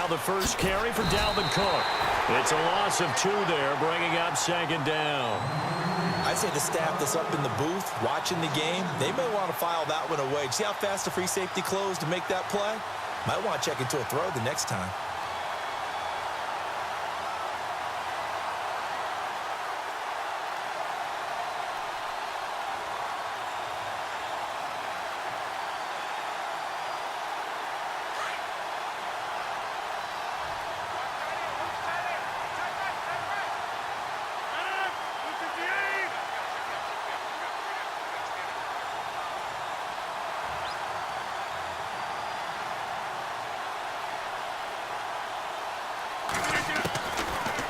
the first carry for Dalvin Cook. It's a loss of 2 there, bringing up second down. I'd say the staff that's up in the booth watching the game, they may want to file that one away. See how fast the free safety closed to make that play? Might want to check into a throw the next time.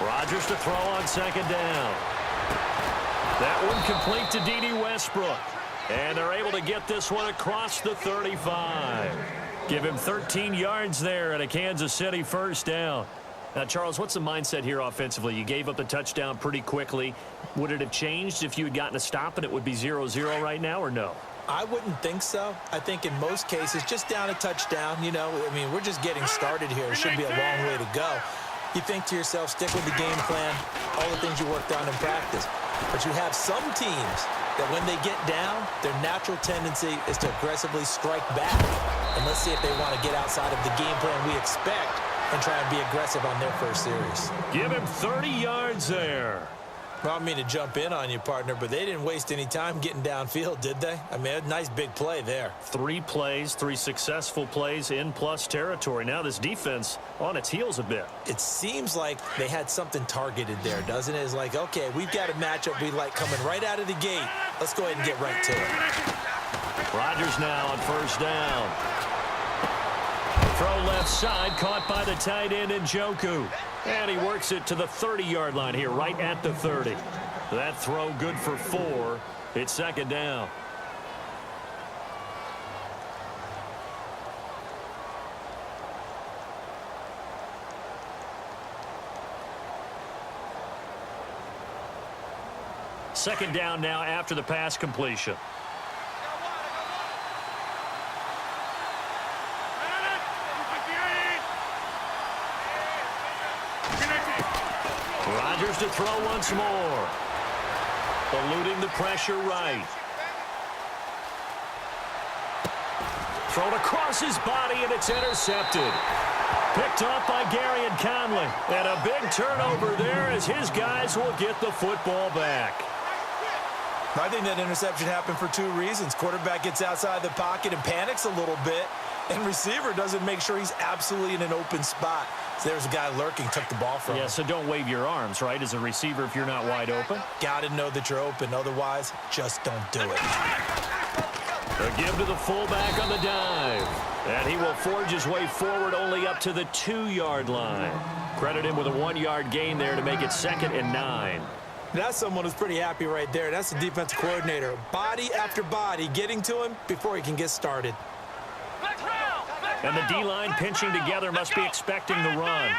Rodgers to throw on second down. That one complete to D.D. Westbrook. And they're able to get this one across the 35. Give him 13 yards there and a Kansas City first down. Now, Charles, what's the mindset here offensively? You gave up the touchdown pretty quickly. Would it have changed if you had gotten a stop and it would be 0-0 right now, or no? I wouldn't think so. I think in most cases, just down a touchdown, you know, I mean, we're just getting started here. It should be a long way to go. You think to yourself, stick with the game plan, all the things you worked on in practice. But you have some teams that when they get down, their natural tendency is to aggressively strike back. And let's see if they want to get outside of the game plan we expect and try and be aggressive on their first series. Give him 30 yards there. Well, I don't mean to jump in on you, partner, but they didn't waste any time getting downfield, did they? I mean, a nice big play there. 3 plays, 3 successful plays in plus territory. Now this defense on its heels a bit. It seems like they had something targeted there, doesn't it? It's like, okay, we've got a matchup we like coming right out of the gate. Let's go ahead and get right to it. Rodgers now on first down. Throw left side, caught by the tight end Njoku. And he works it to the 30-yard line here, right at the 30. That throw good for 4. It's second down. Second down now after the pass completion. Rodgers to throw once more. Eluding the pressure right. Thrown across his body, and it's intercepted. Picked off by Gary and Conley. And a big turnover there as his guys will get the football back. I think that interception happened for 2 reasons. Quarterback gets outside the pocket and panics a little bit. And receiver doesn't make sure he's absolutely in an open spot. So there's a guy lurking, took the ball from him. Yeah, so don't wave your arms, right, as a receiver if you're not wide open. Got to know that you're open. Otherwise, just don't do it. A give to the fullback on the dive. And he will forge his way forward only up to the 2-yard line. Credit him with a 1-yard gain there to make it 2nd and 9. That's someone who's pretty happy right there. That's the defensive coordinator. Body after body getting to him before he can get started. And the D-line pinching together must be expecting the run.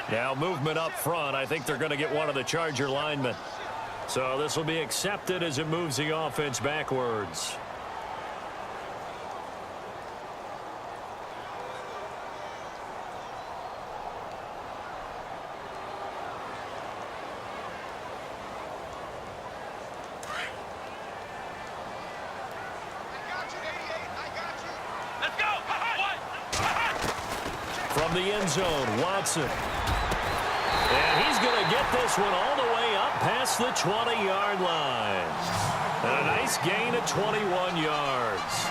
Now movement up front. I think they're going to get one of the Charger linemen. So this will be accepted as it moves the offense backwards. From the end zone, Watson. And he's going to get this one all the way up past the 20-yard line. And a nice gain of 21 yards.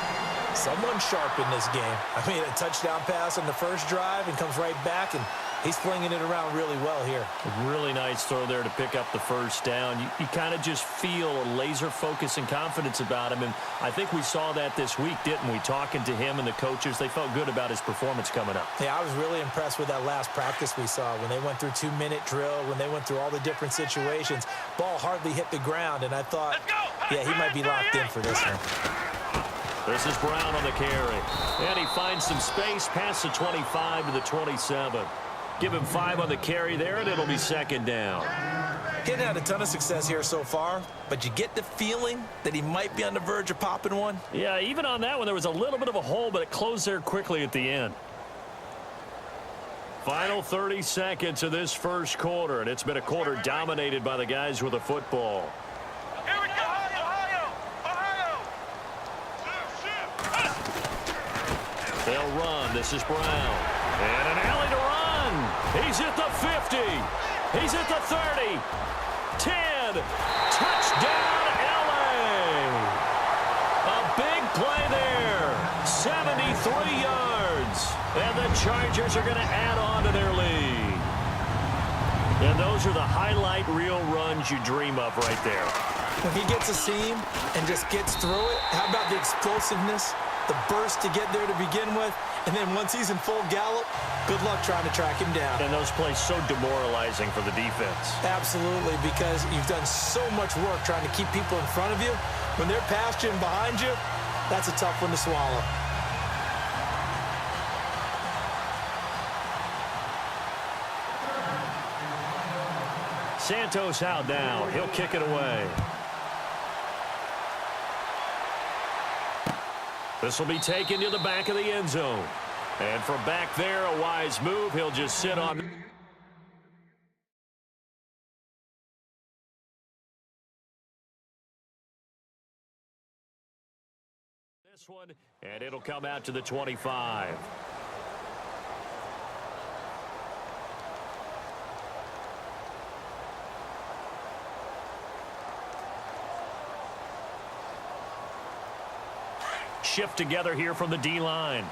Someone sharp in this game. I mean, a touchdown pass on the first drive and comes right back, and he's flinging it around really well here. A really nice throw there to pick up the first down. You kind of just feel a laser focus and confidence about him, and I think we saw that this week, didn't we? Talking to him and the coaches, they felt good about his performance coming up. Yeah, I was really impressed with that last practice we saw when they went through 2-minute drill, when they went through all the different situations. Ball hardly hit the ground, and I thought, yeah, he might be locked in for this one. This is Brown on the carry. And he finds some space past the 25 to the 27. Give him 5 on the carry there, and it'll be second down. Getting had a ton of success here so far, but you get the feeling that he might be on the verge of popping one. Yeah, even on that one, there was a little bit of a hole, but it closed there quickly at the end. Final 30 seconds of this first quarter, and it's been a quarter dominated by the guys with the football. Here we go, Ohio! They'll run. This is Brown. And an alley to run. He's at the 50. He's at the 30. 10. Touchdown, L.A. A big play there. 73 yards. And the Chargers are going to add on to their lead. And those are the highlight reel runs you dream of right there. When he gets a seam and just gets through it, how about the explosiveness, the burst to get there to begin with, and then once he's in full gallop, good luck trying to track him down. And those plays so demoralizing for the defense. Absolutely, because you've done so much work trying to keep people in front of you. When they're past you and behind you, that's a tough one to swallow. Santos out now. He'll kick it away. This will be taken to the back of the end zone. And from back there, a wise move. He'll just sit on this one, and it'll come out to the 25. Shift together here from the D-line.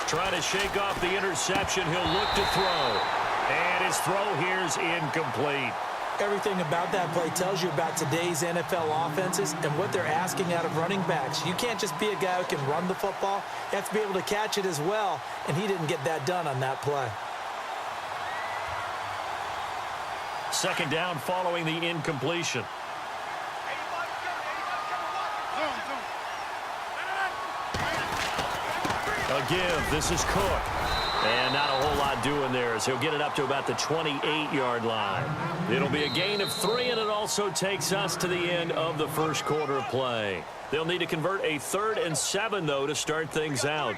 Trying to shake off the interception. He'll look to throw. And his throw here is incomplete. Everything about that play tells you about today's NFL offenses and what they're asking out of running backs. You can't just be a guy who can run the football. You have to be able to catch it as well, and he didn't get that done on that play. Second down following the incompletion. A give. This is Cook. And not a whole lot doing there as he'll get it up to about the 28-yard line. It'll be a gain of 3, and it also takes us to the end of the first quarter of play. They'll need to convert a 3rd and 7, though, to start things out.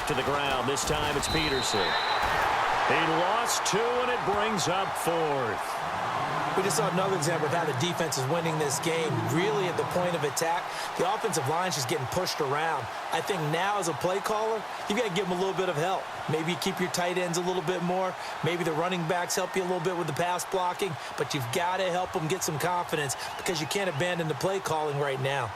To the ground. This time it's Peterson. He lost 2, and it brings up 4th. We just saw another example of how the defense is winning this game. Really at the point of attack, the offensive line is just getting pushed around. I think now as a play caller, you've got to give them a little bit of help. Maybe keep your tight ends a little bit more. Maybe the running backs help you a little bit with the pass blocking. But you've got to help them get some confidence because you can't abandon the play calling right now.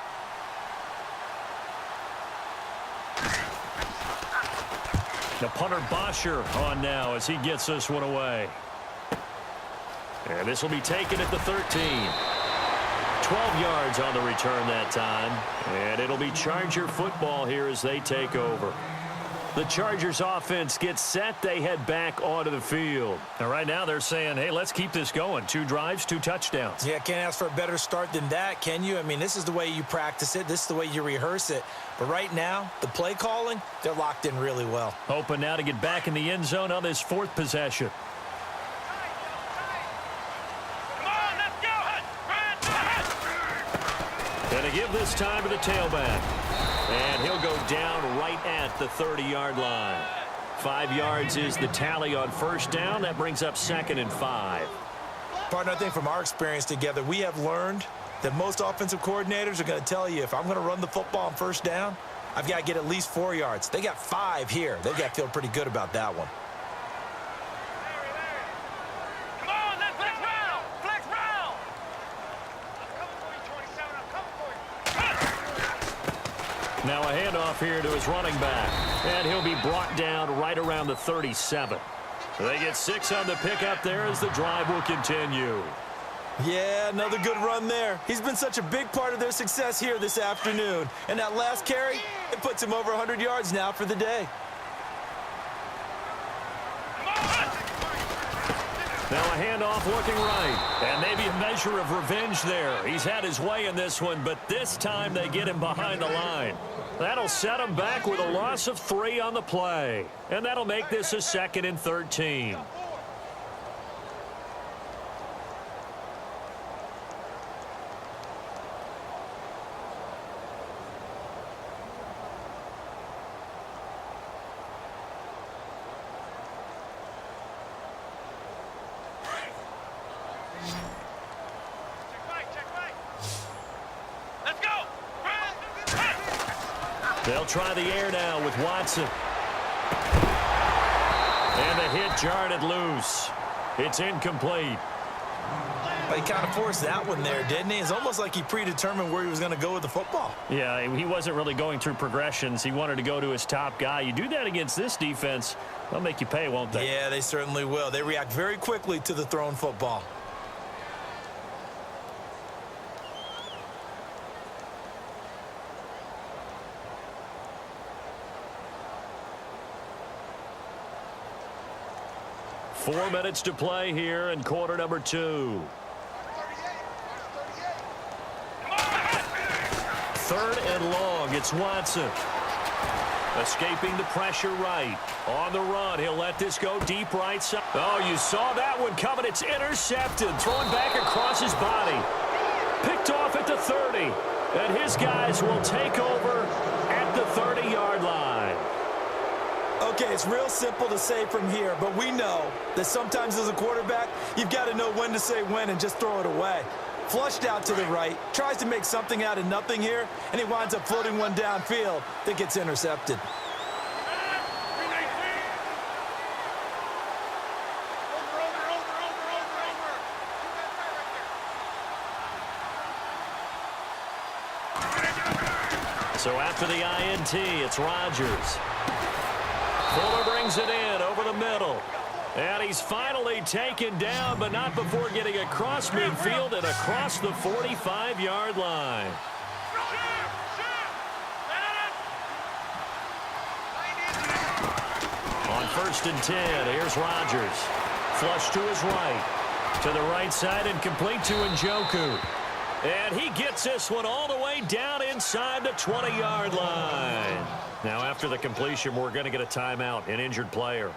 The punter Bosher on now as he gets this one away. And this will be taken at the 13. 12 yards on the return that time. And it'll be Charger football here as they take over. The Chargers offense gets set. They head back onto the field. And right now they're saying, hey, let's keep this going. 2 drives, 2 touchdowns. Yeah, can't ask for a better start than that, can you? I mean, this is the way you practice it. This is the way you rehearse it. But right now, the play calling, they're locked in really well. Hoping now to get back in the end zone on this 4th possession. And a give this time to the tailback. And he'll go down right at the 30-yard line. 5 yards is the tally on first down. That brings up 2nd and 5. Partner, I think from our experience together, we have learned that most offensive coordinators are going to tell you, if I'm going to run the football on first down, I've got to get at least 4 yards. They got 5 here. They've got to feel pretty good about that one. Now a handoff here to his running back. And he'll be brought down right around the 37. They get 6 on the pickup there as the drive will continue. Yeah, another good run there. He's been such a big part of their success here this afternoon. And that last carry, it puts him over 100 yards now for the day. Now a handoff looking right. And maybe a measure of revenge there. He's had his way in this one, but this time they get him behind the line. That'll set him back with a loss of 3 on the play. And that'll make this a 2nd and 13. They'll try the air now with Watson. And the hit jarred it loose. It's incomplete. He kind of forced that one there, didn't he? It's almost like he predetermined where he was going to go with the football. Yeah, he wasn't really going through progressions. He wanted to go to his top guy. You do that against this defense, they'll make you pay, won't they? Yeah, they certainly will. They react very quickly to the thrown football. Four minutes to play here in quarter number 2. 3rd and long. It's Watson. Escaping the pressure right. On the run, he'll let this go deep right side. Oh, you saw that one coming. It's intercepted. Throwing back across his body. Picked off at the 30. And his guys will take over at the 30-yard line. Okay, it's real simple to say from here, but we know that sometimes as a quarterback, you've got to know when to say when and just throw it away. Flushed out to the right, tries to make something out of nothing here, and he winds up floating one downfield that gets intercepted. So after the INT, it's Rodgers. Fuller brings it in over the middle. And he's finally taken down, but not before getting across midfield and across the 45-yard line. On 1st and 10, here's Rodgers. Flush to his right. To the right side and complete to Njoku. And he gets this one all the way down inside the 20-yard line. Now, after the completion, we're going to get a timeout, an injured player.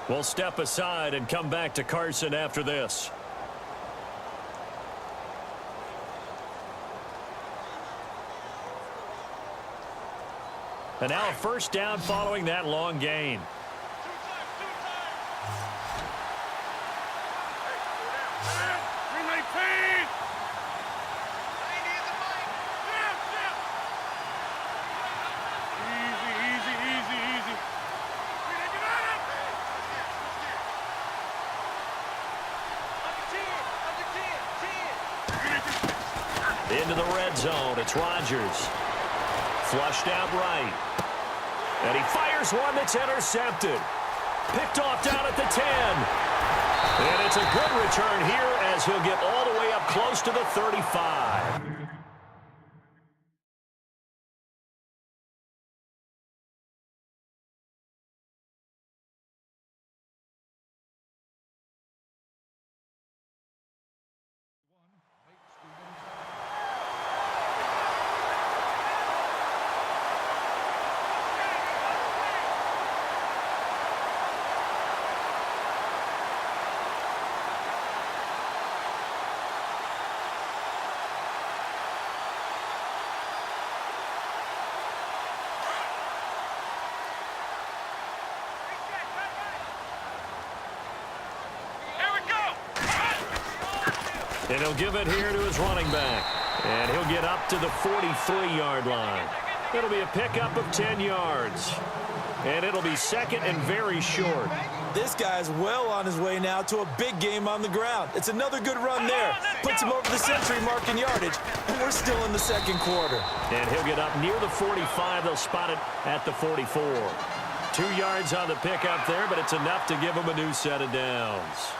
We'll step aside and come back to Carson after this. And now a first down following that long gain. Into the red zone, it's Rodgers. Flushed out right. And he fires one that's intercepted. Picked off down at the 10. And it's a good return here as he'll get all the way up close to the 35. And he'll give it here to his running back. And he'll get up to the 43-yard line. It'll be a pickup of 10 yards. And it'll be 2nd and very short. This guy's well on his way now to a big game on the ground. It's another good run there. Puts him over the century mark in yardage. And we're still in the 2nd quarter. And he'll get up near the 45. They'll spot it at the 44. 2 yards on the pickup there, but it's enough to give him a new set of downs.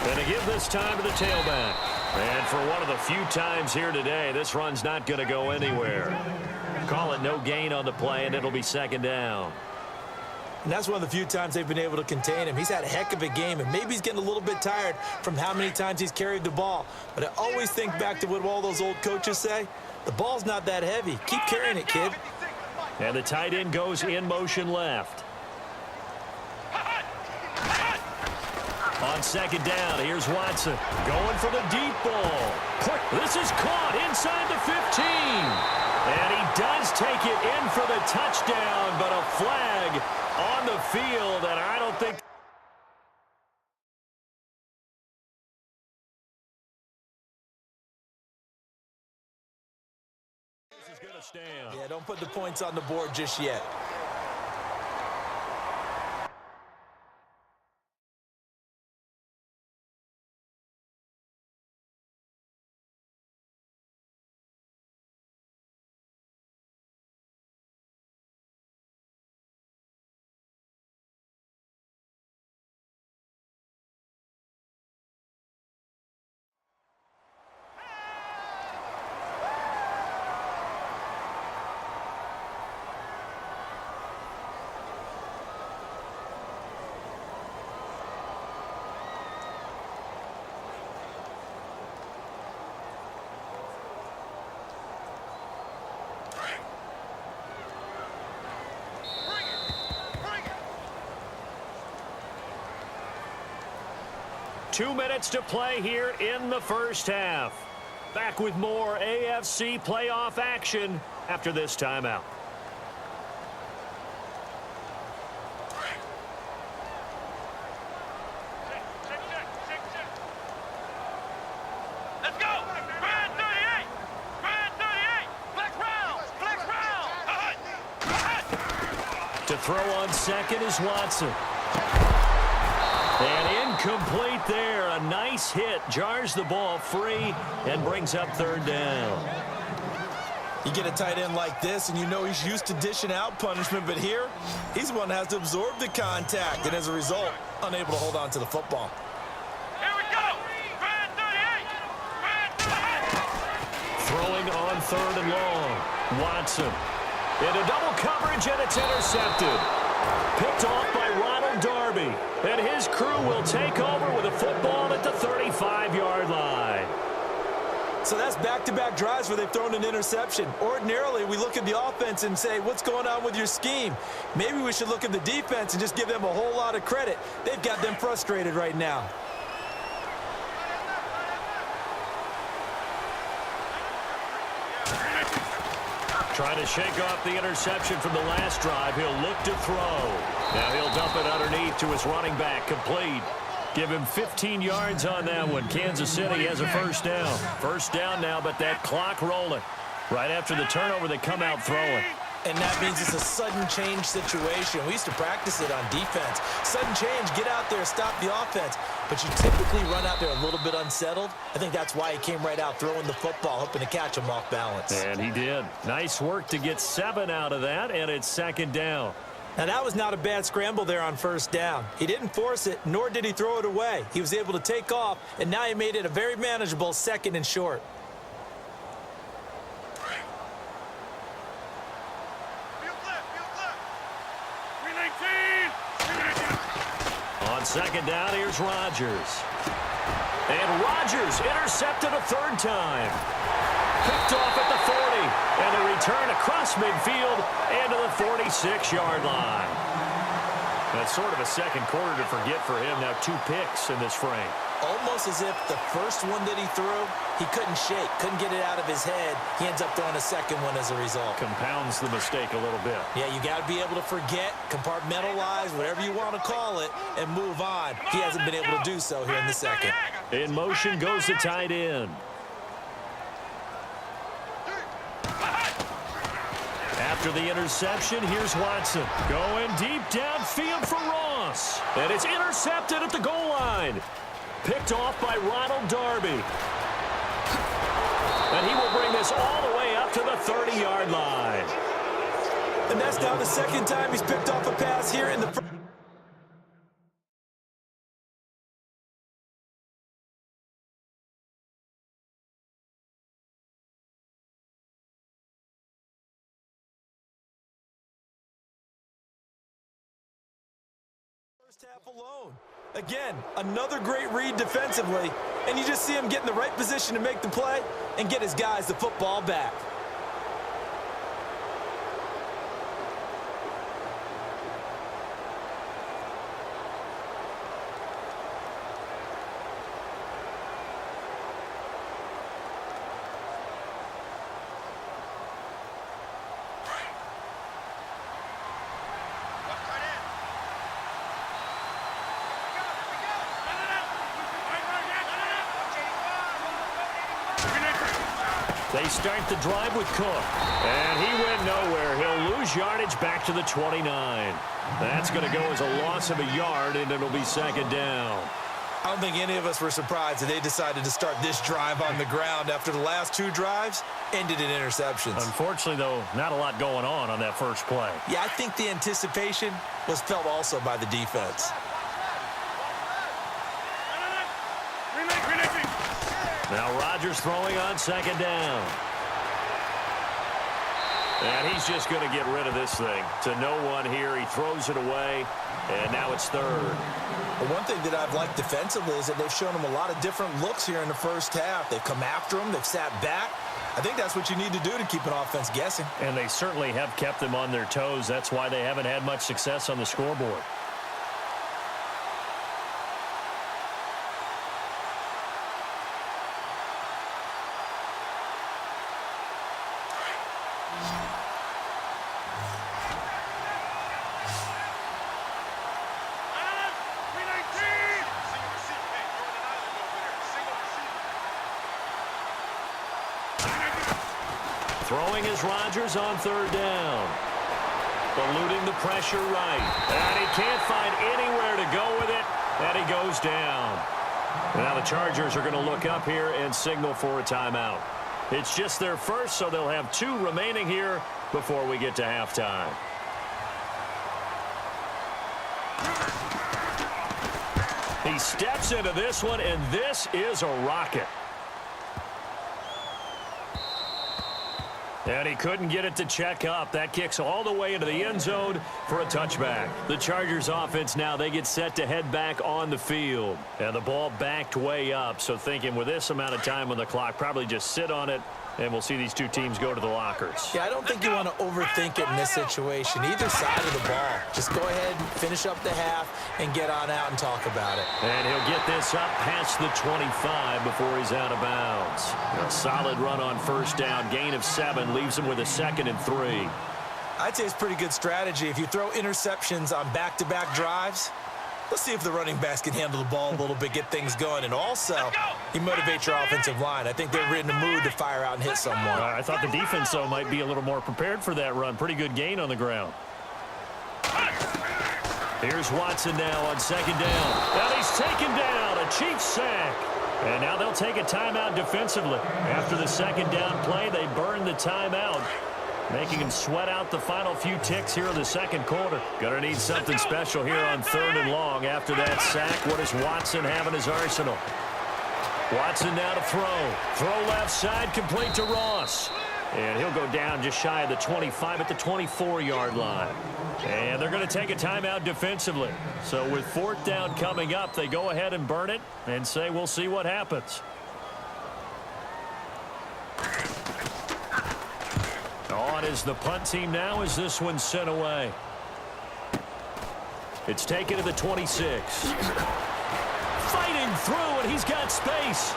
And to give this time to the tailback. And for one of the few times here today, this run's not going to go anywhere. Call it no gain on the play, and it'll be second down. And that's one of the few times they've been able to contain him. He's had a heck of a game, and maybe he's getting a little bit tired from how many times he's carried the ball. But I always think back to what all those old coaches say. The ball's not that heavy. Keep carrying it, kid. And the tight end goes in motion left. On second down, here's Watson going for the deep ball. This is caught inside the 15. And he does take it in for the touchdown, but a flag on the field, and I don't think this is going to stand. Yeah, don't put the points on the board just yet. Two minutes to play here in the first half. Back with more AFC playoff action after this timeout. Let's go! Grand 38! Grand 38! Flex round! To throw on second is Watson. And incomplete there. A nice hit. Jars the ball free and brings up third down. You get a tight end like this, and you know he's used to dishing out punishment, but here, he's the one that has to absorb the contact, and as a result, unable to hold on to the football. Here we go! Grand 38! Grand 38! Throwing on third and long. Watson. Into double coverage, and it's intercepted. Picked off by Ronald Darby. And his crew will take over with a football at the 35-yard line. So that's back-to-back drives where they've thrown an interception. Ordinarily, we look at the offense and say, what's going on with your scheme? Maybe we should look at the defense and just give them a whole lot of credit. They've got them frustrated right now. Trying to shake off the interception from the last drive. He'll look to throw. Now he'll dump it underneath to his running back. Complete. Give him 15 yards on that one. Kansas City has a first down. First down now, but that clock rolling. Right after the turnover, they come out throwing. And that means it's a sudden change situation. We used to practice it on defense. Sudden change, get out there, stop the offense. But you typically run out there a little bit unsettled. I think that's why he came right out throwing the football, hoping to catch him off balance. And he did. Nice work to get 7 out of that, and it's second down. Now, that was not a bad scramble there on first down. He didn't force it, nor did he throw it away. He was able to take off, and now he made it a very manageable second and short. On second down, here's Rodgers. And Rodgers intercepted a third time. Picked off at the 40. And a return across midfield and to the 46-yard line. That's sort of a second quarter to forget for him. Now 2 picks in this frame. Almost as if the first one that he threw, he couldn't shake, couldn't get it out of his head. He ends up throwing a second one as a result. Compounds the mistake a little bit. Yeah, you got to be able to forget, compartmentalize, whatever you want to call it, and move on. He hasn't been able to do so here in the second. In motion goes the tight end. After the interception, here's Watson. Going deep downfield for Ross. And it's intercepted at the goal line. Picked off by Ronald Darby. And he will bring this all the way up to the 30-yard line. And that's now the second time he's picked off a pass here in the first half alone. Again, another great read defensively, and you just see him get in the right position to make the play and get his guys the football back. They start the drive with Cook, and he went nowhere. He'll lose yardage back to the 29. That's going to go as a loss of a yard, and it'll be second down. I don't think any of us were surprised that they decided to start this drive on the ground after the last two drives ended in interceptions. Unfortunately, though, not a lot going on that first play. Yeah, I think the anticipation was felt also by the defense. Now Rodgers throwing on second down. And he's just going to get rid of this thing. To no one here. He throws it away, and now it's third. Well, one thing that I've liked defensively is that they've shown him a lot of different looks here in the first half. They've come after him. They've sat back. I think that's what you need to do to keep an offense guessing. And they certainly have kept them on their toes. That's why they haven't had much success on the scoreboard. Throwing is Rodgers on third down. Eluding the pressure right. And he can't find anywhere to go with it. And he goes down. Now the Chargers are going to look up here and signal for a timeout. It's just their first, so they'll have two remaining here before we get to halftime. He steps into this one, and this is a rocket. And he couldn't get it to check up. That kicks all the way into the end zone for a touchback. The Chargers offense now, they get set to head back on the field. And the ball backed way up. So thinking with this amount of time on the clock, probably just sit on it, and we'll see these two teams go to the lockers. Yeah, I don't think you want to overthink it in this situation. Either side of the ball. Just go ahead and finish up the half and get on out and talk about it. And he'll get this up past the 25 before he's out of bounds. A solid run on first down. Gain of 7 leaves him with a 2nd and 3. I'd say it's pretty good strategy. If you throw interceptions on back-to-back drives, let's see if the running backs can handle the ball a little bit, get things going. And also, you motivate your offensive line. I think they're in the mood to fire out and hit someone. I thought the defense, though, might be a little more prepared for that run. Pretty good gain on the ground. Here's Watson now on second down. And he's taken down. A Chiefs sack. And now they'll take a timeout defensively. After the second down play, they burn the timeout, making him sweat out the final few ticks here in the second quarter. Gonna need something special here on 3rd and long. After that sack, what does Watson have in his arsenal? Watson now to throw. Throw left side, complete to Ross. And he'll go down just shy of the 25 at the 24-yard line. And they're going to take a timeout defensively. So with 4th down coming up, they go ahead and burn it and say we'll see what happens. On is the punt team now as this one's sent away. It's taken to the 26. Fighting through, and he's got space.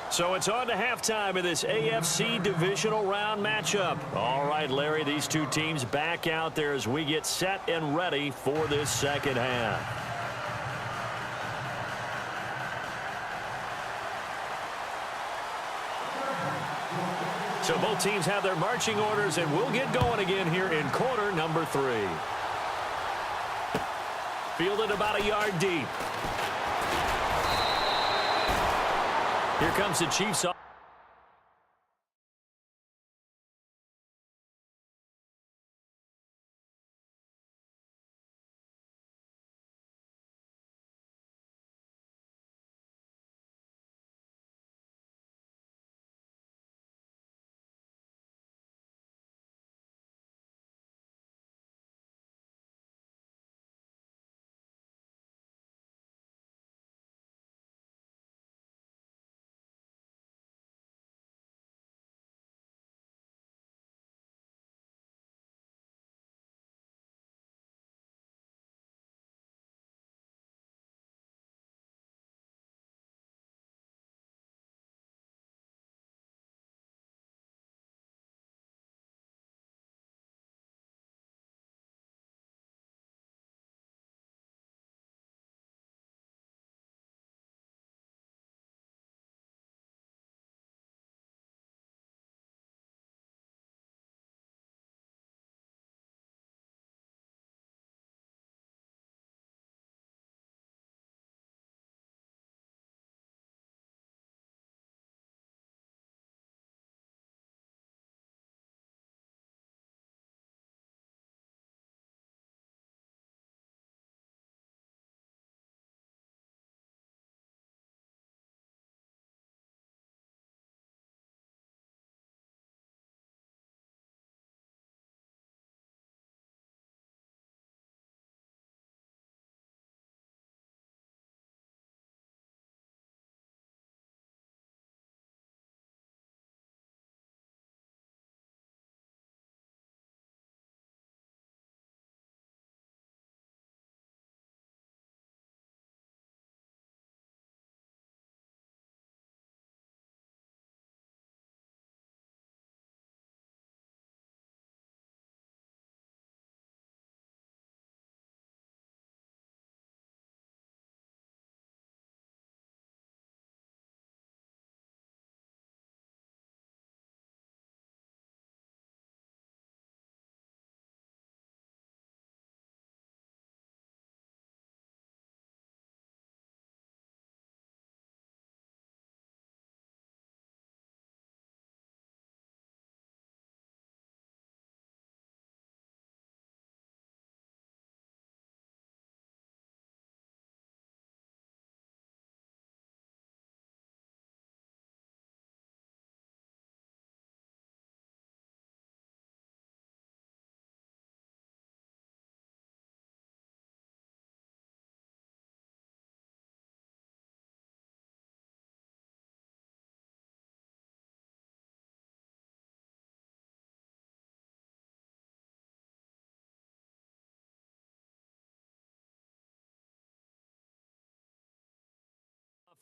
So it's on to halftime of this AFC divisional round matchup. All right, Larry, these two teams back out there as we get set and ready for this second half. So both teams have their marching orders, and we'll get going again here in quarter number 3. Fielded about a yard deep. Here comes the Chiefs.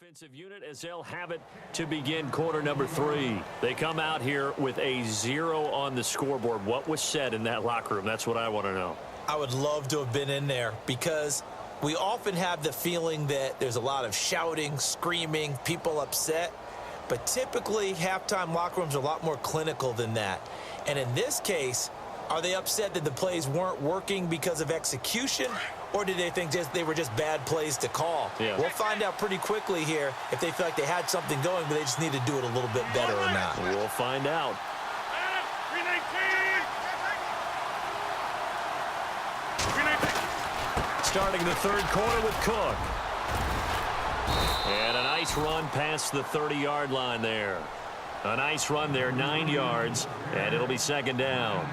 Offensive unit as they'll have it to begin quarter number 3. They come out here with a 0 on the scoreboard. What was said in that locker room? That's what I want to know. I would love to have been in there because we often have the feeling that there's a lot of shouting, screaming, people upset. But typically, halftime locker rooms are a lot more clinical than that. And in this case, are they upset that the plays weren't working because of execution? Or did they think they were just bad plays to call? Yeah. We'll find out pretty quickly here if they feel like they had something going, but they just need to do it a little bit better or not. We'll find out. Starting the third quarter with Cook. And a nice run past the 30-yard line there. A nice run there, 9 yards, and it'll be second down.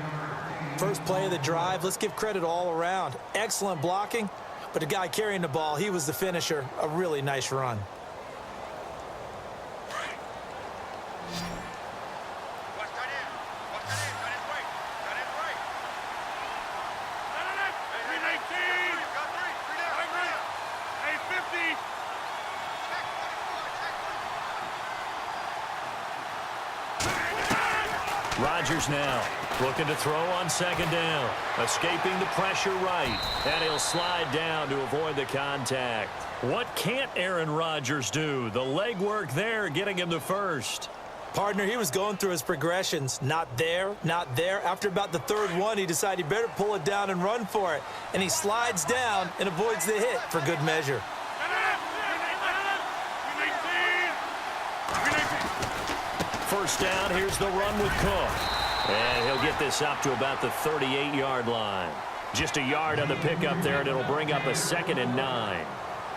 First play of the drive, let's give credit all around. Excellent blocking, but the guy carrying the ball, he was the finisher. A really nice run. Rodgers now looking to throw on second down. Escaping the pressure right. And he'll slide down to avoid the contact. What can't Aaron Rodgers do? The leg work there getting him the first. Partner, he was going through his progressions. Not there, not there. After about the third one, he decided he better pull it down and run for it. And he slides down and avoids the hit for good measure. First down, here's the run with Cook. And he'll get this up to about the 38-yard line. Just a yard on the pickup there, and it'll bring up a 2nd and 9.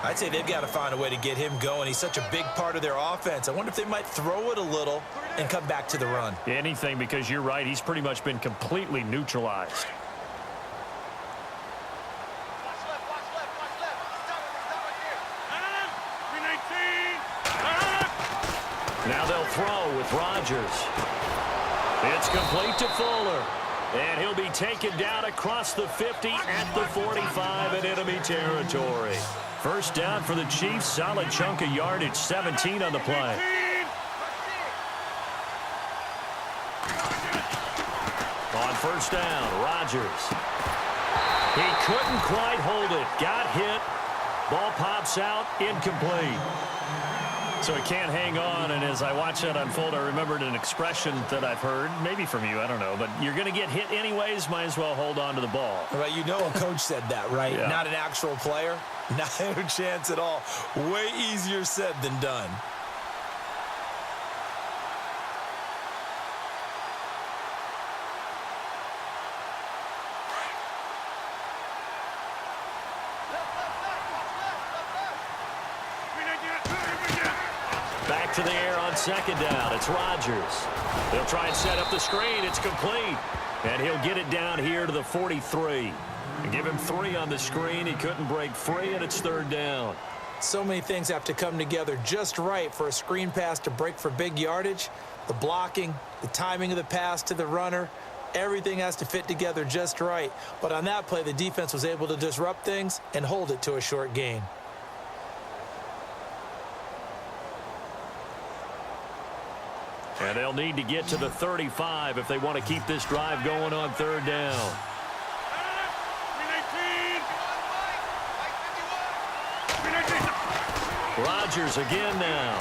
I'd say they've got to find a way to get him going. He's such a big part of their offense. I wonder if they might throw it a little and come back to the run. Anything, because you're right, he's pretty much been completely neutralized. Now they'll throw with Rodgers. It's complete to Fuller. And he'll be taken down across the 50 at the 45 in enemy territory. First down for the Chiefs. Solid chunk of yardage. 17 on the play. On first down, Rodgers. He couldn't quite hold it. Got hit. Ball pops out. Incomplete. So he can't hang on, and as I watch that unfold, I remembered an expression that I've heard, maybe from you, I don't know, but you're going to get hit anyways, might as well hold on to the ball. Right, you know a coach said that, right? Yeah. Not an actual player. Not a chance at all. Way easier said than done. Back to the air on second down. It's Rodgers. They'll try and set up the screen. It's complete. And he'll get it down here to the 43. And give him 3 on the screen. He couldn't break free, and it's third down. So many things have to come together just right for a screen pass to break for big yardage. The blocking, the timing of the pass to the runner, everything has to fit together just right. But on that play, the defense was able to disrupt things and hold it to a short gain. And they'll need to get to the 35 if they want to keep this drive going on third down. Rodgers again now.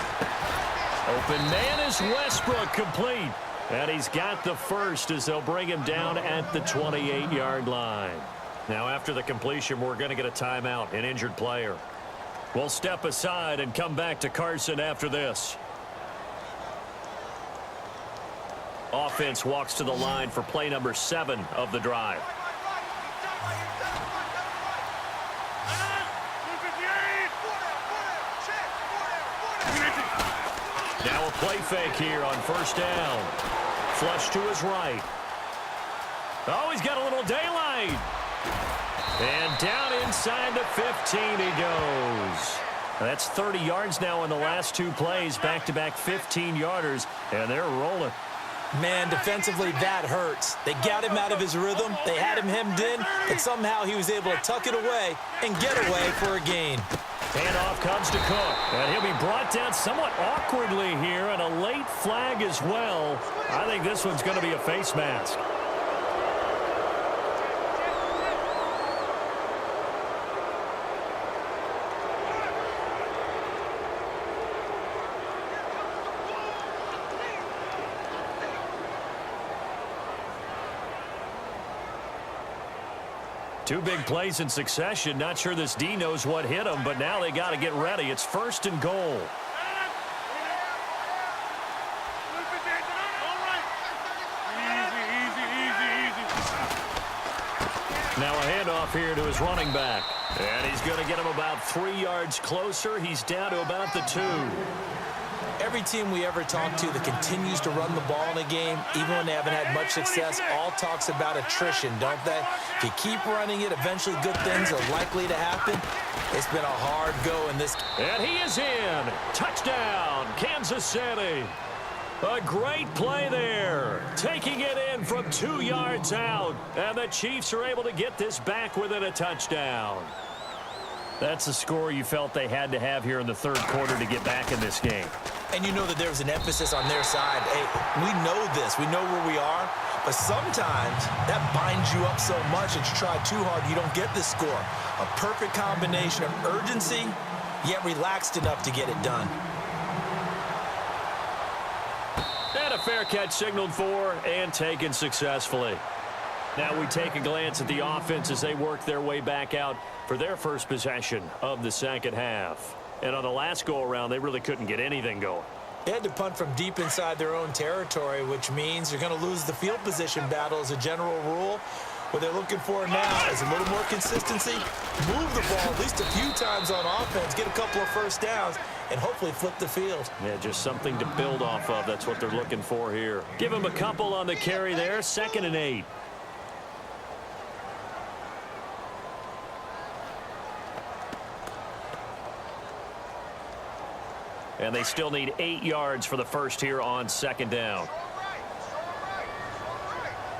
Open man is Westbrook, complete. And he's got the first as they'll bring him down at the 28-yard line. Now after the completion, we're going to get a timeout, an injured player. We'll step aside and come back to Carson after this. Offense walks to the line for play number 7 of the drive. Now a play fake here on first down. Flush to his right. Oh, he's got a little daylight. And down inside the 15 he goes. That's 30 yards now in the last 2 plays. Back-to-back 15-yarders, and they're rolling. Man, defensively, that hurts. They got him out of his rhythm. They had him hemmed in, but somehow he was able to tuck it away and get away for a gain. Handoff comes to Cook, and he'll be brought down somewhat awkwardly here, and a late flag as well. I think this one's going to be a face mask. Two big plays in succession. Not sure this D knows what hit him, but now they got to get ready. It's 1st and goal. Now a handoff here to his running back. And he's going to get him about 3 yards closer. He's down to about the 2. Every team we ever talk to that continues to run the ball in a game, even when they haven't had much success, all talks about attrition, don't they? If you keep running it, eventually good things are likely to happen. It's been a hard go in this. And he is in. Touchdown, Kansas City. A great play there. Taking it in from 2 yards out. And the Chiefs are able to get this back within a touchdown. That's the score you felt they had to have here in the 3rd quarter to get back in this game. And you know that there's an emphasis on their side. Hey, we know this. We know where we are. But sometimes that binds you up so much that you try too hard, you don't get this score. A perfect combination of urgency, yet relaxed enough to get it done. And a fair catch signaled for and taken successfully. Now we take a glance at the offense as they work their way back out for their first possession of the 2nd half. And on the last go-around, they really couldn't get anything going. They had to punt from deep inside their own territory, which means you're going to lose the field position battle as a general rule. What they're looking for now is a little more consistency, move the ball at least a few times on offense, get a couple of first downs, and hopefully flip the field. Yeah, just something to build off of. That's what they're looking for here. Give them a couple on the carry there, 2nd and 8. And they still need 8 yards for the first here on 2nd down.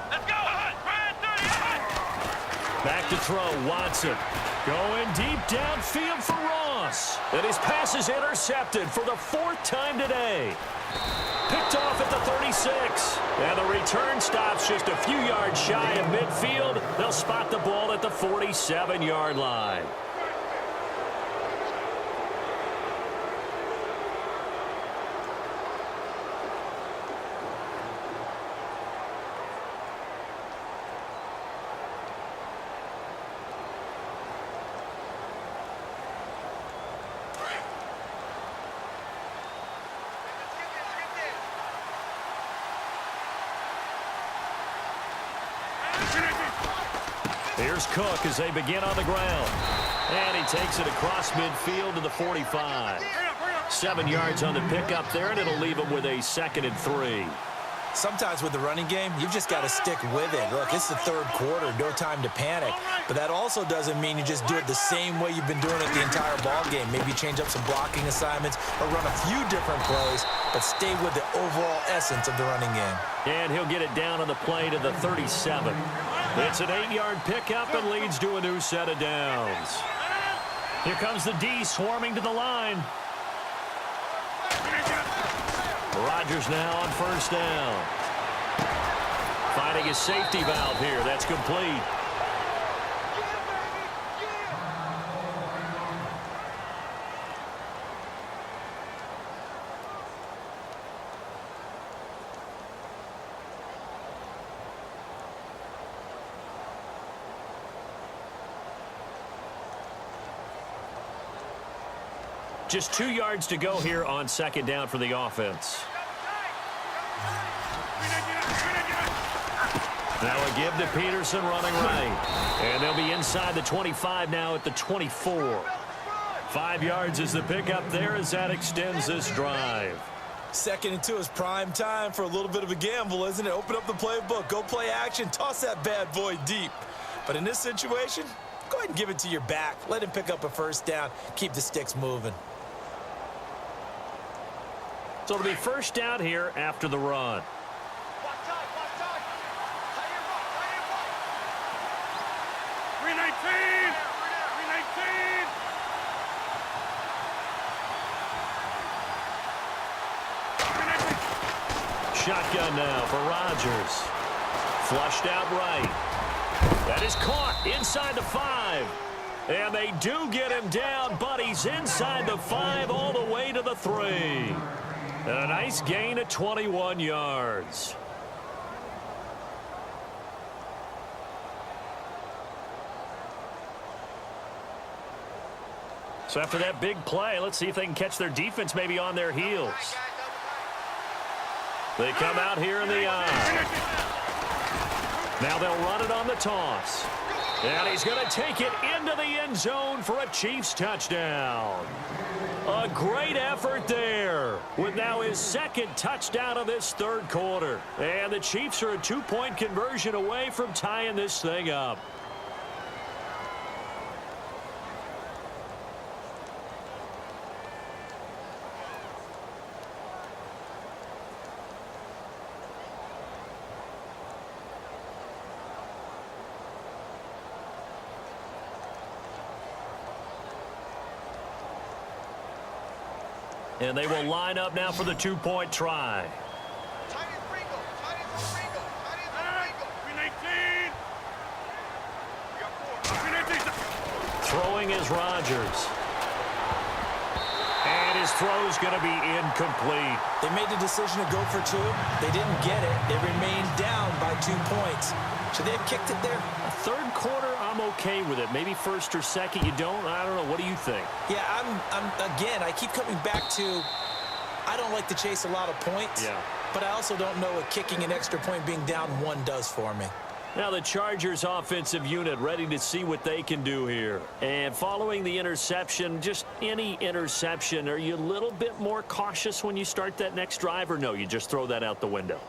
Let's go! Back to throw, Watson. Going deep downfield for Ross. And his pass is intercepted for the 4th time today. Picked off at the 36. And the return stops just a few yards shy of midfield. They'll spot the ball at the 47-yard line. Here's Cook as they begin on the ground. And he takes it across midfield to the 45. 7 yards on the pickup there, and it'll leave him with a 2nd and 3. Sometimes with the running game, you've just got to stick with it. Look, it's the 3rd quarter, no time to panic. But that also doesn't mean you just do it the same way you've been doing it the entire ball game. Maybe change up some blocking assignments or run a few different plays, but stay with the overall essence of the running game. And he'll get it down on the play to the 37. It's an 8-yard pickup and leads to a new set of downs. Here comes the D swarming to the line. Rodgers now on 1st down. Finding his safety valve here. That's complete. Just 2 yards to go here on 2nd down for the offense. Now a give to Peterson running right. And they'll be inside the 25 now at the 24. 5 yards is the pickup there as that extends this drive. 2nd and 2 is prime time for a little bit of a gamble, isn't it? Open up the playbook, go play action, toss that bad boy deep. But in this situation, go ahead and give it to your back. Let him pick up a 1st down, keep the sticks moving. So it'll be 1st down here after the run. shotgun now for Rodgers. Flushed out right. That is caught inside the 5. And they do get him down, but he's inside the 5 all the way to the 3. And a nice gain of 21 yards. So after that big play, let's see if they can catch their defense maybe on their heels. They come out here in the eye. Now they'll run it on the toss. And he's going to take it into the end zone for a Chiefs touchdown. A great effort there with now his second touchdown of this third quarter. And the Chiefs are a 2-point conversion away from tying this thing up. And they will line up now for the 2-point try. Throwing is Rodgers. And his throw is going to be incomplete. They made the decision to go for 2. They didn't get it. They remained down by 2 points. Should they have kicked it there? Third quarter, I'm okay with it. Maybe first or second, you don't. I don't know. What do you think? Yeah, again, I keep coming back to I don't like to chase a lot of points. Yeah. But I also don't know what kicking an extra point being down 1 does for me. Now the Chargers offensive unit ready to see what they can do here. And following the interception, just any interception, are you a little bit more cautious when you start that next drive, or no, you just throw that out the window?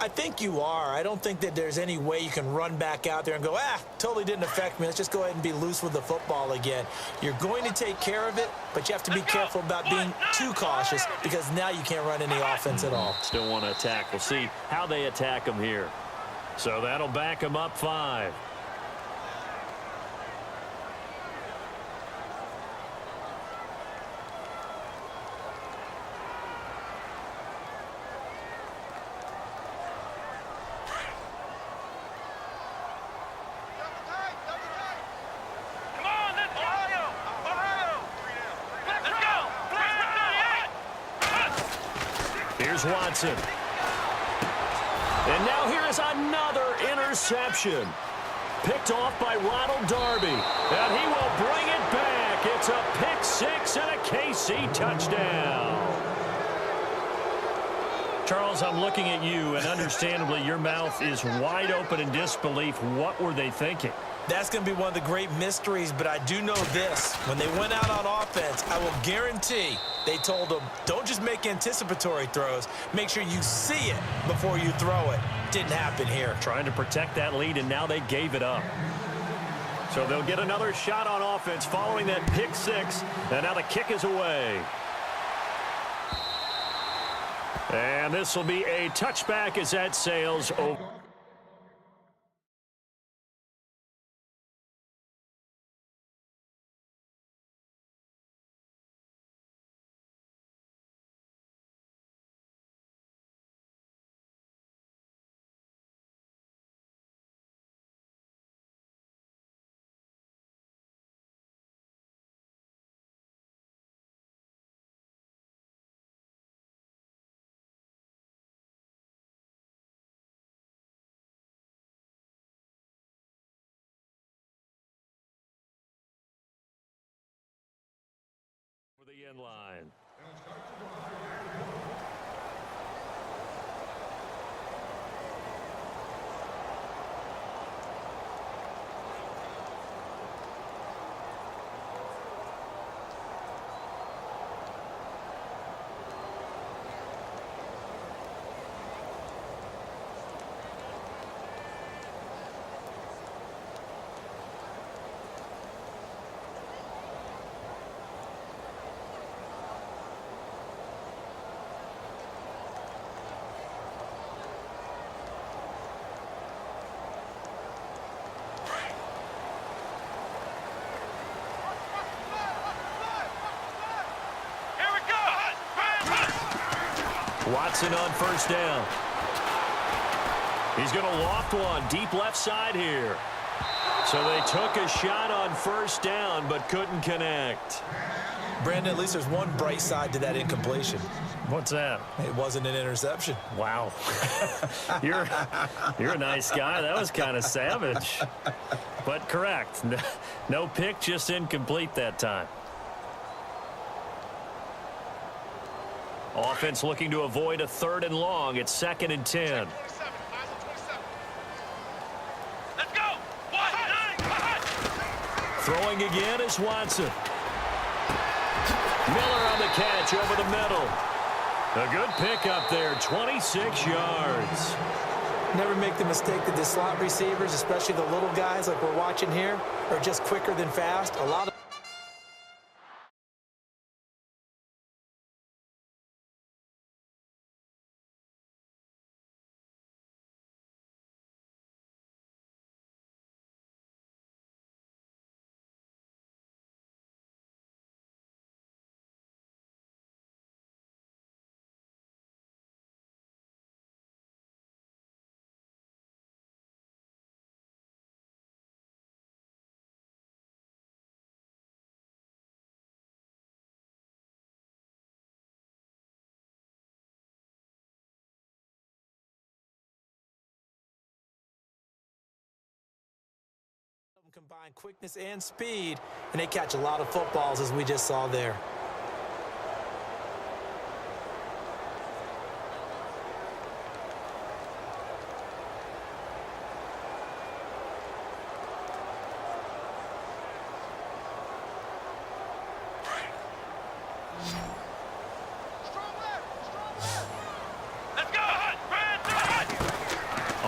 I think you are. I don't think that there's any way you can run back out there and go, totally didn't affect me. Let's just go ahead and be loose with the football again. You're going to take care of it, but you have to be careful about being too cautious because now you can't run any offense at all. Still want to attack. We'll see how they attack them here. So that'll back them up 5. Here's Watson. And now here is another interception. Picked off by Ronald Darby. And he will bring it back. It's a pick-6 and a KC touchdown. Charles, I'm looking at you, and understandably your mouth is wide open in disbelief. What were they thinking? That's going to be one of the great mysteries, but I do know this. When they went out on offense, I will guarantee they told them, don't just make anticipatory throws. Make sure you see it before you throw it. Didn't happen here. Trying to protect that lead, and now they gave it up. So they'll get another shot on offense following that pick-6, and now the kick is away. And this will be a touchback as that sails over. The end line. Watson on first down. He's going to loft one deep left side here. So they took a shot on first down but couldn't connect. Brandon, at least there's one bright side to that incompletion. What's that? It wasn't an interception. Wow. You're a nice guy. That was kind of savage. But correct. No pick, just incomplete that time. Offense looking to avoid a 3rd and long. It's 2nd and 10. Let's go. Throwing again is Watson. Miller on the catch over the middle. A good pickup there, 26 yards. Never make the mistake that the slot receivers, especially the little guys like we're watching here, are just quicker than fast. A lot of combine quickness and speed, and they catch a lot of footballs, as we just saw there. Let's go.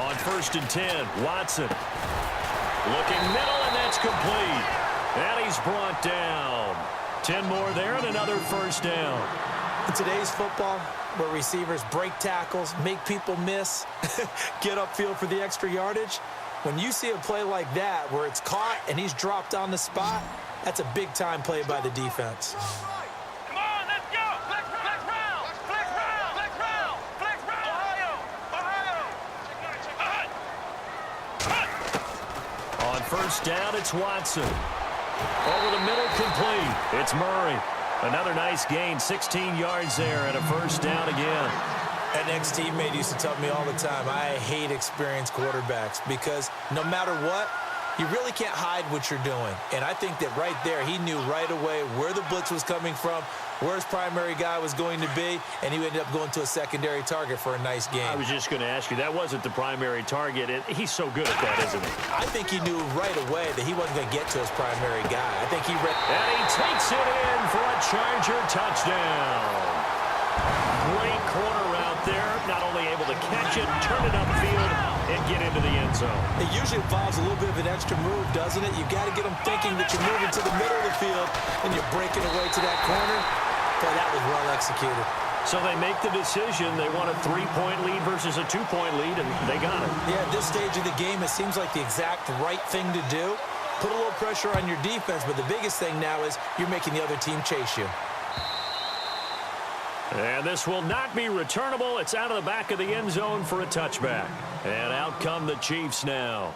On 1st and 10, Watson. Looking middle, and that's complete. And he's brought down. 10 more there and another first down. In today's football, where receivers break tackles, make people miss, get upfield for the extra yardage, when you see a play like that where it's caught and he's dropped on the spot, that's a big-time play by the defense. Come on, let's go. Flex round. Flex round. Flex round. Flex round. Ohio. On 1st down, it's Watson. Over the middle, complete. It's Murray. Another nice gain, 16 yards there and a first down again. An ex-teammate used to tell me all the time, I hate experienced quarterbacks because no matter what, you really can't hide what you're doing. And I think that right there, he knew right away where the blitz was coming from, where his primary guy was going to be, and he ended up going to a secondary target for a nice game. I was just going to ask you, that wasn't the primary target. He's so good at that, isn't he? I think he knew right away that he wasn't going to get to his primary guy. I think he read. And he takes it in for a Charger touchdown. Great corner out there. Not only able to catch it, turn it upfield, and get into the end zone. It usually involves a little bit of an extra move, doesn't it? You've got to get them thinking that you're moving to the middle of the field, and you're breaking away to that corner. Boy, that was well executed. So they make the decision. They want a 3-point lead versus a 2-point lead, and they got it. Yeah, at this stage of the game, it seems like the exact right thing to do. Put a little pressure on your defense, but the biggest thing now is you're making the other team chase you. And this will not be returnable. It's out of the back of the end zone for a touchback. And out come the Chiefs now.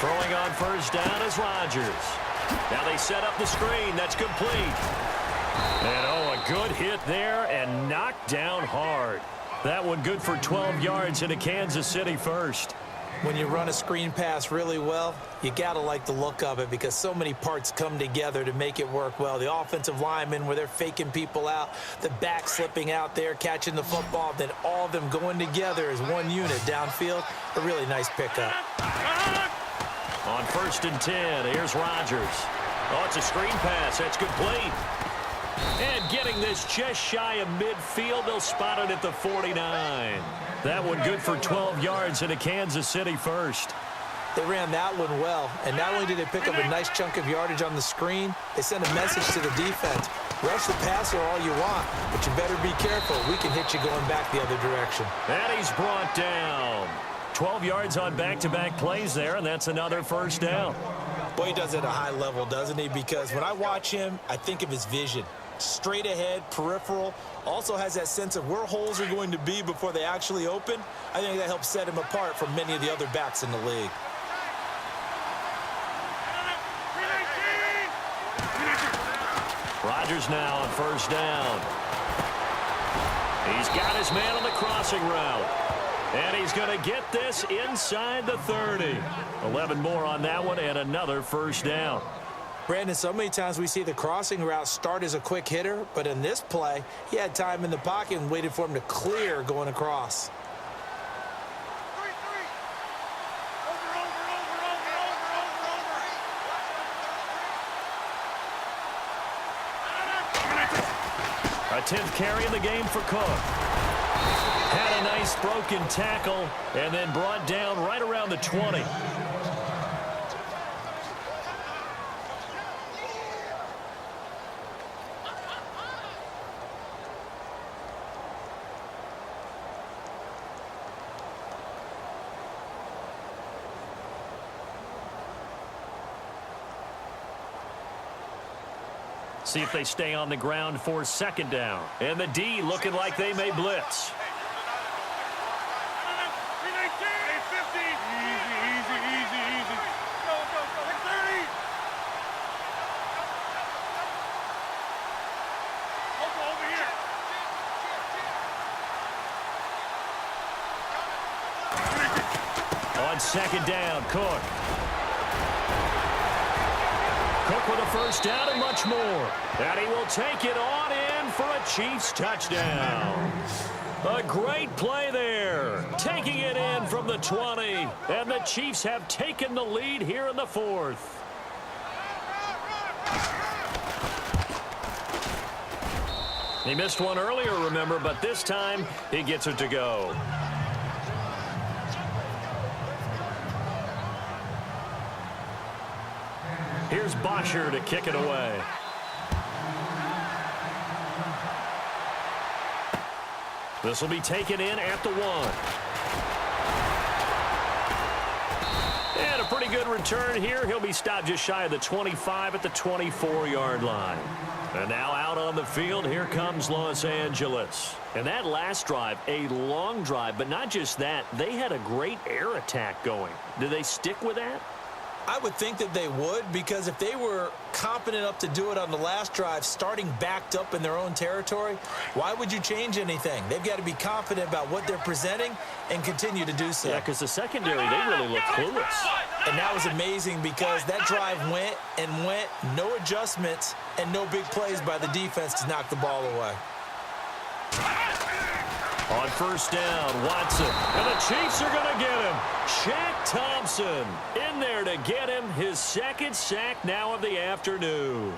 Throwing on first down is Rodgers. Now they set up the screen. That's complete. And, oh, a good hit there and knocked down hard. That one good for 12 yards into Kansas City first. When you run a screen pass really well, you got to like the look of it because so many parts come together to make it work well. The offensive linemen where they're faking people out, the back slipping out there, catching the football, then all of them going together as one unit downfield. A really nice pickup. On first and 10, here's Rodgers. Oh, it's a screen pass. That's complete. And getting this just shy of midfield, they'll spot it at the 49. That one good for 12 yards and a Kansas City first. They ran that one well, and not only did they pick up a nice chunk of yardage on the screen, they sent a message to the defense. Rush the passer all you want, but you better be careful. We can hit you going back the other direction. And he's brought down. 12 yards on back-to-back plays there, and that's another first down. Boy, he does it at a high level, doesn't he? Because when I watch him, I think of his vision. Straight ahead, peripheral, also has that sense of where holes are going to be before they actually open. I think that helps set him apart from many of the other backs in the league. Rodgers now on first down. He's got his man on the crossing route. And he's going to get this inside the 30. 11 more on that one and another first down. Brandon, so many times we see the crossing route start as a quick hitter, but in this play, he had time in the pocket and waited for him to clear going across. A 10th carry in the game for Cook. Had a nice broken tackle and then brought down right around the 20. See if they stay on the ground for second down. And the D looking like they may blitz. On second down, Cook. Cook with a first down and much more. And he will take it on in for a Chiefs touchdown. A great play there. Taking it in from the 20. And the Chiefs have taken the lead here in the fourth. He missed one earlier, remember, but this time he gets it to go. Here's Bosher to kick it away. This will be taken in at the 1. And a pretty good return here. He'll be stopped just shy of the 25 at the 24-yard line. And now out on the field, here comes Los Angeles. And that last drive, a long drive, but not just that. They had a great air attack going. Do they stick with that? I would think that they would, because if they were confident enough to do it on the last drive, starting backed up in their own territory, why would you change anything? They've got to be confident about what they're presenting and continue to do so. Yeah, because the secondary, they really look clueless. And that was amazing because that drive went and went, no adjustments, and no big plays by the defense to knock the ball away. On first down, Watson. And the Chiefs are going to get him. Shaq Thompson in there to get him his second sack now of the afternoon.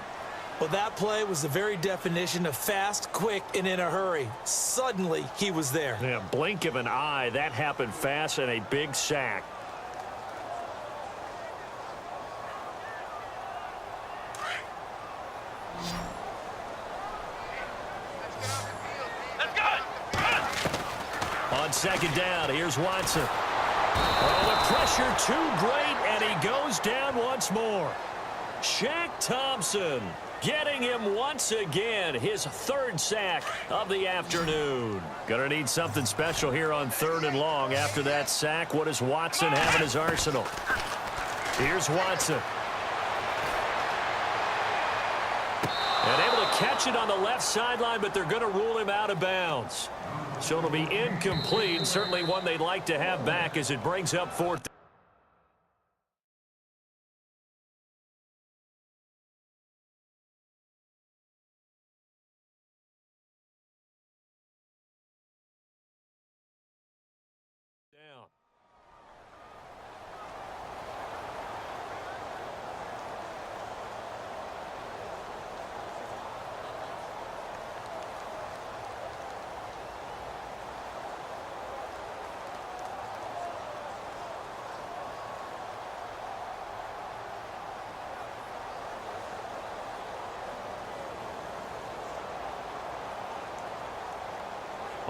Well, that play was the very definition of fast, quick, and in a hurry. Suddenly, he was there. Yeah, blink of an eye. That happened fast and a big sack. On second down, here's Watson. Oh, the pressure too great, and he goes down once more. Shaq Thompson getting him once again, his third sack of the afternoon. Gonna need something special here on 3rd and long after that sack. What does Watson have in his arsenal? Here's Watson. And able to catch it on the left sideline, but they're going to rule him out of bounds. So it'll be incomplete. Certainly one they'd like to have back as it brings up 4th. Down.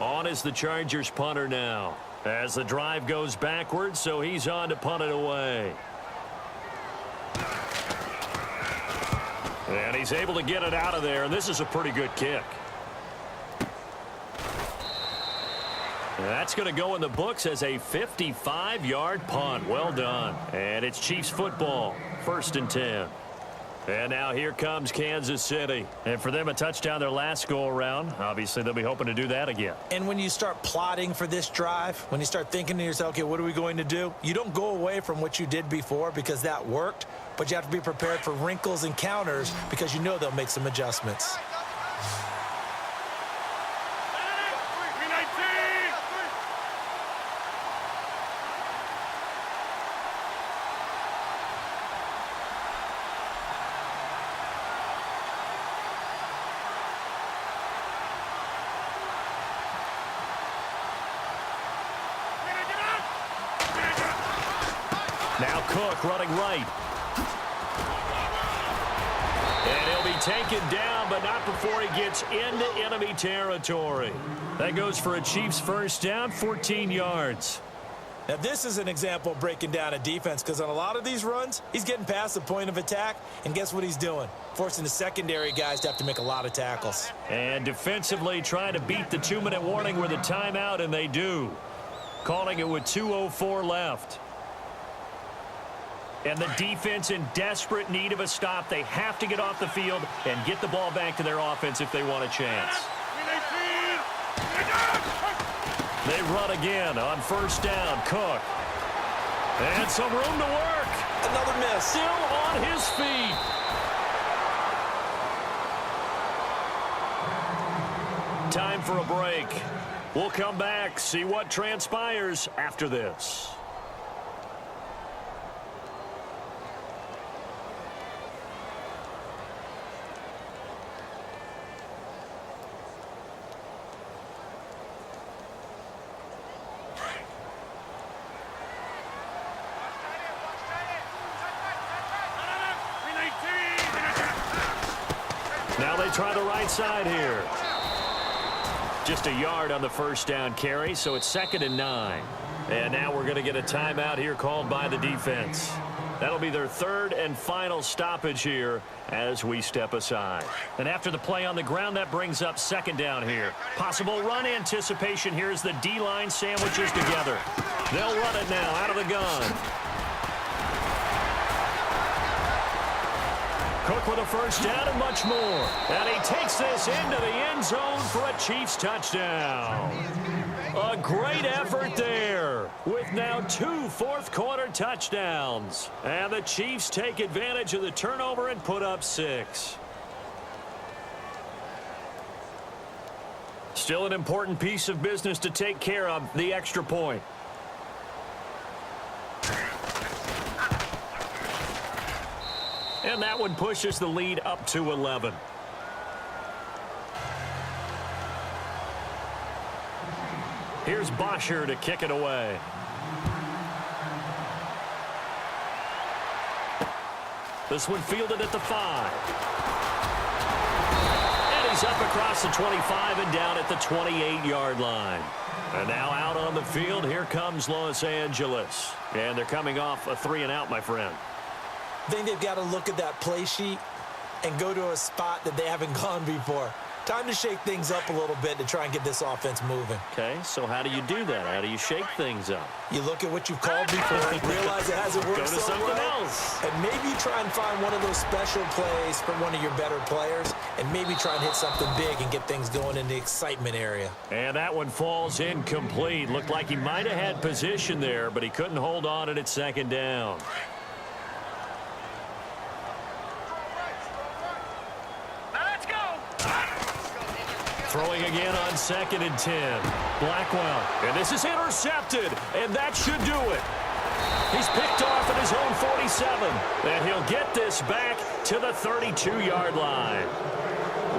On is the Chargers punter now. As the drive goes backwards, so he's on to punt it away. And he's able to get it out of there, and this is a pretty good kick. And that's going to go in the books as a 55-yard punt. Well done. And it's Chiefs football, 1st and 10. And now here comes Kansas City. And for them, a touchdown their last go-around. Obviously, they'll be hoping to do that again. And when you start plotting for this drive, when you start thinking to yourself, okay, what are we going to do? You don't go away from what you did before because that worked, but you have to be prepared for wrinkles and counters because you know they'll make some adjustments. Now Cook running right. And he'll be taken down, but not before he gets into enemy territory. That goes for a Chiefs first down, 14 yards. Now, this is an example of breaking down a defense because on a lot of these runs, he's getting past the point of attack, and guess what he's doing? Forcing the secondary guys to have to make a lot of tackles. And defensively trying to beat the 2-minute warning with a timeout, and they do. Calling it with 2:04 left. And the defense in desperate need of a stop. They have to get off the field and get the ball back to their offense if they want a chance. They run again on first down. Cook. And some room to work. Another miss. Still on his feet. Time for a break. We'll come back, see what transpires after this. Now they try the right side here. Just a yard on the first down carry, so it's 2nd and 9. And now we're going to get a timeout here called by the defense. That'll be their 3rd and final stoppage here as we step aside. And after the play on the ground, that brings up 2nd down here. Possible run anticipation here as the D-line sandwiches together. They'll run it now out of the gun. Cook with a first down and much more. And he takes this into the end zone for a Chiefs touchdown. A great effort there with now 2 fourth-quarter touchdowns. And the Chiefs take advantage of the turnover and put up 6. Still an important piece of business to take care of, the extra point. And that one pushes the lead up to 11. Here's Bosher to kick it away. This one fielded at the 5. And he's up across the 25 and down at the 28-yard line. And now out on the field, here comes Los Angeles. And they're coming off a 3-and-out, my friend. I think they've got to look at that play sheet and go to a spot that they haven't gone before. Time to shake things up a little bit to try and get this offense moving. Okay, so how do you do that? How do you shake things up? You look at what you've called before, realize it hasn't worked Go to so something well, else. and maybe try and find one of those special plays from one of your better players, and maybe try and hit something big and get things going in the excitement area. And that one falls incomplete. Looked like he might have had position there, but he couldn't hold on it at 2nd down. Throwing again on 2nd and 10. Blackwell. And this is intercepted. And that should do it. He's picked off at his own 47. And he'll get this back to the 32-yard line.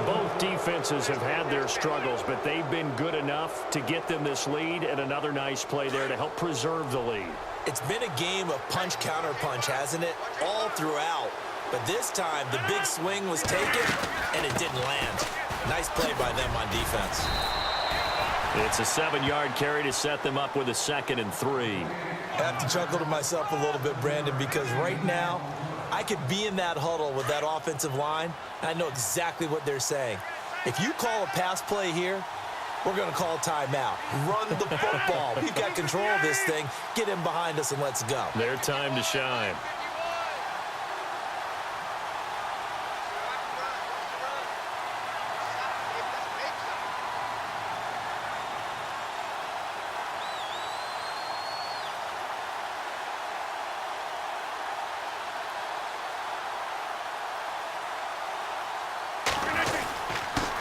Both defenses have had their struggles, but they've been good enough to get them this lead, and another nice play there to help preserve the lead. It's been a game of punch-counter-punch, hasn't it? All throughout. But this time, the big swing was taken, and it didn't land. Nice play by them on defense. It's a 7-yard carry to set them up with a 2nd and 3. I have to chuckle to myself a little bit, Brandon, because right now I could be in that huddle with that offensive line, and I know exactly what they're saying. If you call a pass play here, we're going to call timeout. Run the football. We've got control of this thing. Get him behind us and let's go. Their time to shine.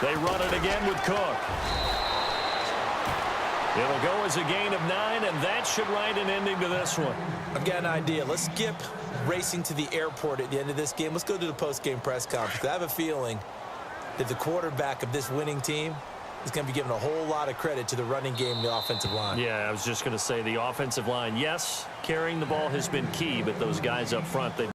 They run it again with Cook. It'll go as a gain of 9, and that should write an ending to this one. I've got an idea. Let's skip racing to the airport at the end of this game. Let's go to the post-game press conference. I have a feeling that the quarterback of this winning team is going to be given a whole lot of credit to the running game and the offensive line. Yeah, I was just going to say the offensive line, yes, carrying the ball has been key, but those guys up front, they've